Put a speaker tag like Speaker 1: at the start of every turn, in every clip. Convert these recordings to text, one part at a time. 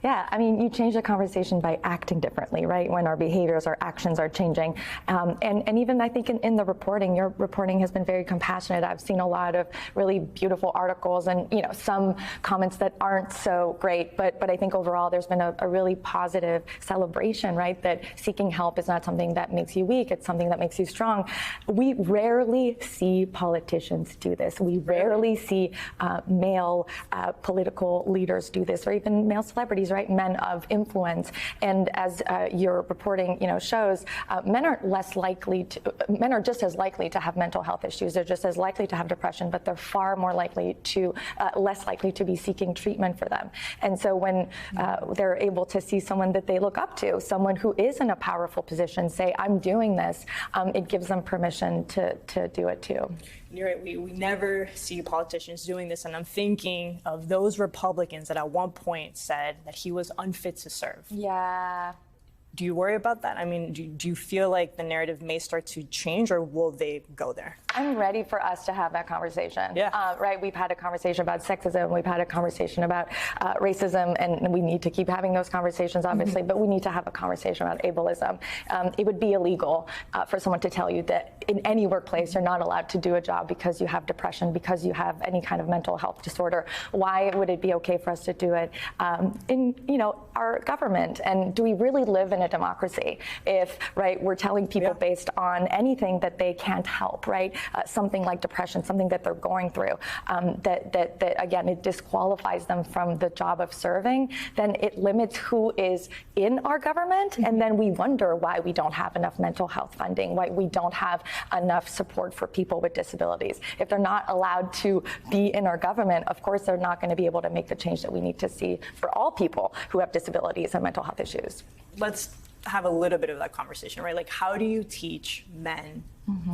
Speaker 1: Yeah, I mean, you change the conversation by acting differently, right? When our behaviors, our actions are changing. And even I think in the reporting, your reporting has been very compassionate. I've seen a lot of really beautiful articles and, some comments that aren't so great. But I think overall there's been a really positive celebration, right? That seeking help is not something that makes you weak. It's something that makes you strong. We rarely see politicians do this. We rarely see male political leaders do this, or even male celebrities, right? Men of influence. And as your reporting, shows, men are just as likely to have mental health issues. They're just as likely to have depression, but they're far more likely to, less likely to be seeking treatment for them. And so when they're able to see someone that they look up to, someone who is in a powerful position, say, I'm doing this, it gives them permission to do it too.
Speaker 2: You're right, we never see politicians doing this, and I'm thinking of those Republicans that at one point said that he was unfit to serve.
Speaker 1: Yeah.
Speaker 2: Do you worry about that? I mean, do you feel like the narrative may start to change, or will they go there?
Speaker 1: I'm ready for us to have that conversation.
Speaker 2: Yeah.
Speaker 1: Right? We've had a conversation about sexism. We've had a conversation about racism, and we need to keep having those conversations, obviously, but we need to have a conversation about ableism. It would be illegal for someone to tell you that in any workplace you're not allowed to do a job because you have depression, because you have any kind of mental health disorder. Why would it be okay for us to do it in, our government? And do we really live in a democracy if, right, we're telling people based on anything that they can't help, right? Something like depression, something that they're going through, that again, it disqualifies them from the job of serving, then it limits who is in our government. And then we wonder why we don't have enough mental health funding, why we don't have enough support for people with disabilities. If they're not allowed to be in our government, of course, they're not going to be able to make the change that we need to see for all people who have disabilities and mental health issues.
Speaker 2: Let's have a little bit of that conversation, right? Like, how do you teach men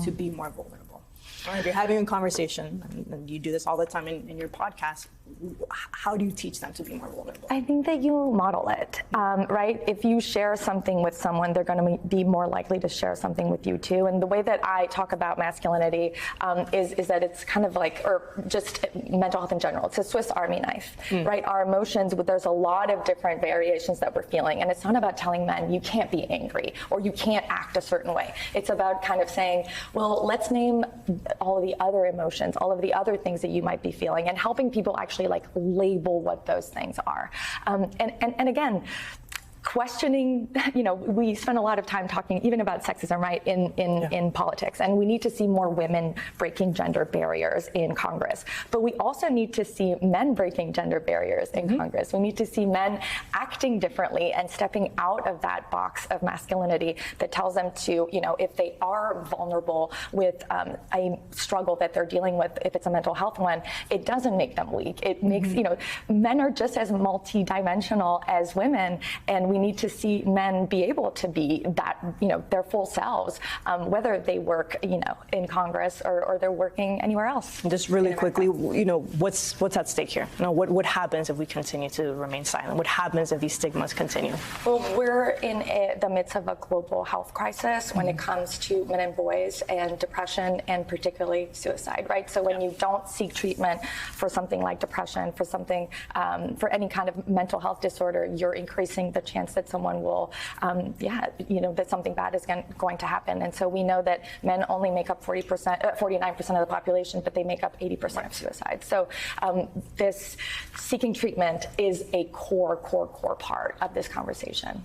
Speaker 2: to be more vulnerable? Right? If you're having a conversation, and you do this all the time in your podcast, how do you teach them to be more vulnerable?
Speaker 1: I think that you model it, right? If you share something with someone, they're going to be more likely to share something with you too. And the way that I talk about masculinity is that it's kind of like, or just mental health in general, it's a Swiss Army knife, right? Our emotions, there's a lot of different variations that we're feeling. And it's not about telling men you can't be angry or you can't act a certain way. It's about kind of saying, well, let's name all of the other emotions, all of the other things that you might be feeling, and helping people actually like label what those things are. And again, questioning, we spend a lot of time talking even about sexism, right, in politics, and we need to see more women breaking gender barriers in Congress. But we also need to see men breaking gender barriers in Congress. We need to see men acting differently and stepping out of that box of masculinity that tells them to, if they are vulnerable with a struggle that they're dealing with, if it's a mental health one, it doesn't make them weak. It makes, men are just as multidimensional as women, and we need to see men be able to be that, their full selves, whether they work, in Congress or they're working anywhere else.
Speaker 2: Just really quickly, what's at stake here? What happens if we continue to remain silent? What happens if these stigmas continue?
Speaker 1: Well, we're in the midst of a global health crisis when it comes to men and boys and depression, and particularly suicide, right? So when you don't seek treatment for something like depression, for something, for any kind of mental health disorder, you're increasing the chance that someone will, that something bad is going to happen. And so we know that men only make up 49% of the population, but they make up 80% of suicides. So this seeking treatment is a core part of this conversation.